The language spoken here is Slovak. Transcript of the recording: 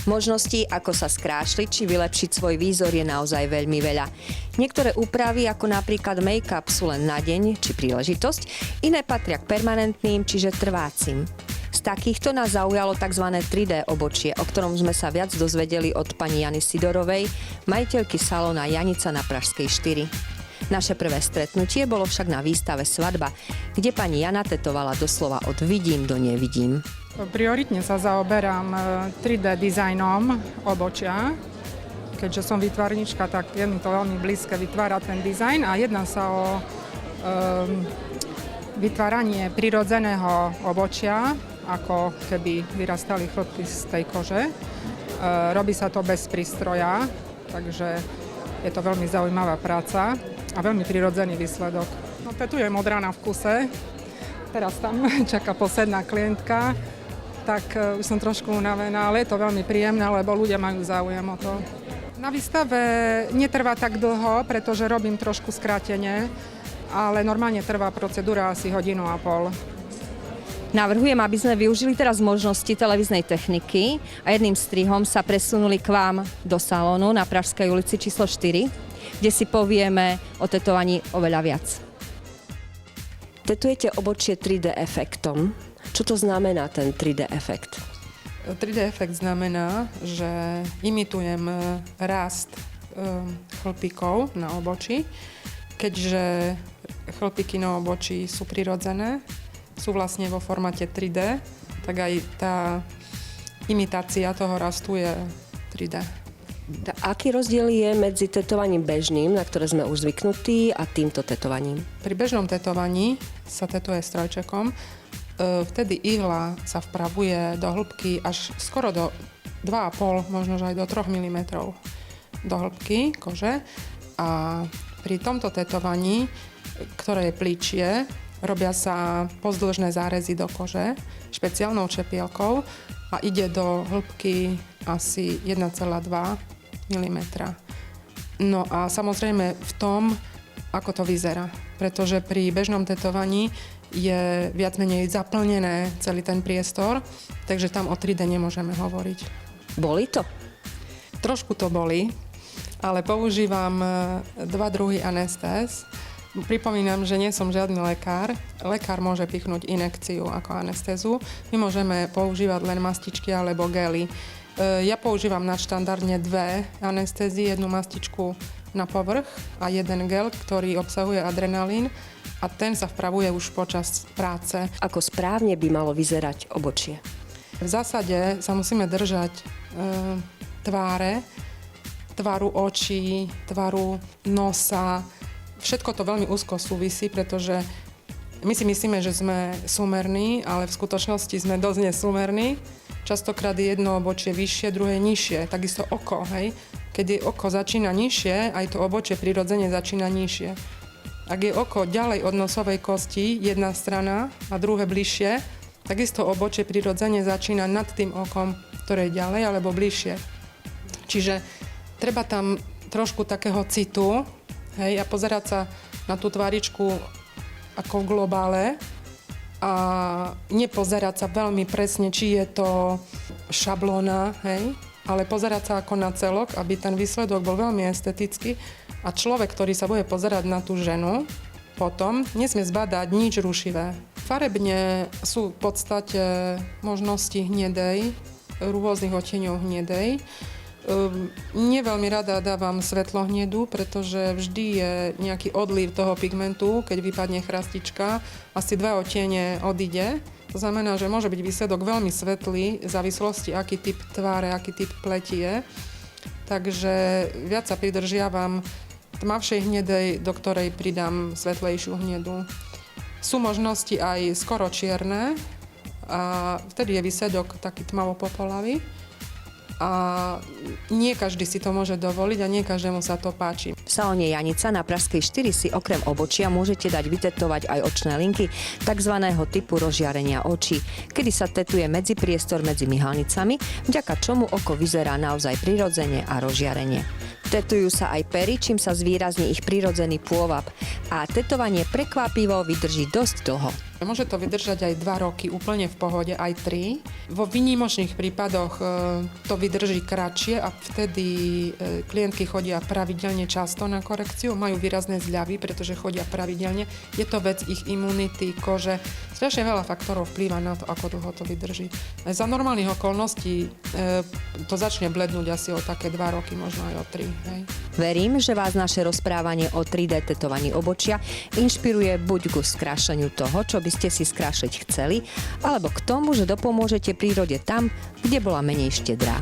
Možností, ako sa skrášliť či vylepšiť svoj výzor, je naozaj veľmi veľa. Niektoré úpravy, ako napríklad make-up, sú len na deň či príležitosť, iné patria k permanentným, čiže trvácim. Z takýchto nás zaujalo tzv. 3D obočie, o ktorom sme sa viac dozvedeli od pani Jany Sidorovej, majiteľky salóna Janica na Pražskej 4. Naše prvé stretnutie bolo však na výstave Svadba, kde pani Jana tetovala doslova od vidím do nevidím. Prioritne sa zaoberám 3D dizajnom obočia. Keďže som výtvarnička, tak je mi to veľmi blízke vytvárať ten dizajn a jedná sa o vytváranie prirodzeného obočia, ako keby vyrastali chlopky z tej kože. Robí sa to bez prístroja, takže je to veľmi zaujímavá práca a veľmi prirodzený výsledok. No, tetujem od rána v kuse, teraz tam čaká posledná klientka, tak už som trošku unavená, ale je to veľmi príjemné, lebo ľudia majú záujem o to. Na výstave netrvá tak dlho, pretože robím trošku skrátene, ale normálne trvá procedúra asi 1,5 hodiny. Navrhujem, aby sme využili teraz možnosti televíznej techniky a jedným strihom sa presunuli k vám do salónu na Pražskej ulici číslo 4, kde si povieme o tetovaní oveľa viac. Tetujete obočie 3D efektom. Čo to znamená ten 3D efekt? 3D efekt znamená, že imitujem rast chlpíkov na obočí, keďže chlpíky na obočí sú prirodzené, sú vlastne vo formáte 3D, tak aj tá imitácia toho rastu je 3D. Aký rozdiel je medzi tetovaním bežným, na ktoré sme už zvyknutí, a týmto tetovaním? Pri bežnom tetovaní sa tetuje strojčekom. Vtedy ihla sa vpravuje do hĺbky až skoro do 2,5, možno aj do 3 mm do hĺbky kože. A pri tomto tetovaní, ktoré je plíčie, robia sa pozdĺžné zárezy do kože špeciálnou čepielkou a ide do hĺbky asi 1,2 mm. No a samozrejme v tom, ako to vyzerá. Pretože pri bežnom tetovaní je viac menej zaplnené celý ten priestor, takže tam o 3D nemôžeme hovoriť. Boli to? Trošku to boli, ale používam 2 druhy anestéz. Pripomínam, že nie som žiadny lekár. Lekár môže pichnúť injekciu ako anestézu. My môžeme používať len mastičky alebo gely. Ja používam nadštandardne 2 anestézy, 1 mastičku na povrch a 1 gel, ktorý obsahuje adrenalín a ten sa vpravuje už počas práce. Ako správne by malo vyzerať obočie? V zásade sa musíme držať tváru očí, tvaru nosa. Všetko to veľmi úzko súvisí, pretože my si myslíme, že sme súmerní, ale v skutočnosti sme dosť nesúmerní. Častokrát je jedno obočie vyššie, druhé nižšie. Takisto oko, hej. Keď je oko začína nižšie, aj to obočie prirodzene začína nižšie. Ak je oko ďalej od nosovej kosti, jedna strana a druhé bližšie, takisto obočie prirodzene začína nad tým okom, ktoré je ďalej alebo bližšie. Čiže treba tam trošku takého citu, hej, a pozerať sa na tú tváričku ako v globále a nepozerať sa veľmi presne, či je to šablóna, hej, ale pozerať sa ako na celok, aby ten výsledok bol veľmi estetický a človek, ktorý sa bude pozerať na tú ženu, potom nesmie zbadať nič rušivé. Farebne sú v podstate možnosti hnedej, rôznych odtieňov hnedej. Neveľmi rada dávam svetlo hnedu, pretože vždy je nejaký odliv toho pigmentu, keď vypadne chrastička, asi 2 odtiene odíde. To znamená, že môže byť výsledok veľmi svetlý, v závislosti, aký typ tváre, aký typ pleti je. Takže viac sa pridržiavam tmavšej hnedej, do ktorej pridám svetlejšiu hnedu. Sú možnosti aj skoro čierne a vtedy je výsledok taký tmavo-popolavý. A nie každý si to môže dovoliť a nie každému sa to páči. V salóne Janica na Pražskej 4 si okrem obočia môžete dať vytetovať aj očné linky takzvaného typu rozžiarenia očí, kedy sa tetuje medzipriestor medzi myhalnicami, vďaka čomu oko vyzerá naozaj prirodzene a rozžiarenie. Tetujú sa aj pery, čím sa zvýrazní ich prirodzený pôvab a tetovanie prekvapivo vydrží dosť dlho. Môže to vydržať aj 2 roky úplne v pohode, aj 3. Vo výnimočných prípadoch to vydrží kratšie a vtedy klientky chodia pravidelne často na korekciu, majú výrazné zľavy, pretože chodia pravidelne. Je to vec ich imunity, kože. Strašne veľa faktorov vplýva na to, ako dlho to vydrží. Za normálnych okolností to začne blednúť asi o také 2 roky, možno aj o 3. Hej. Verím, že vás naše rozprávanie o 3D tetovaní obočia inšpiruje buď ku skrášeniu toho, čo by ste si skrášliť chceli, alebo k tomu, že dopomôžete prírode tam, kde bola menej štedrá.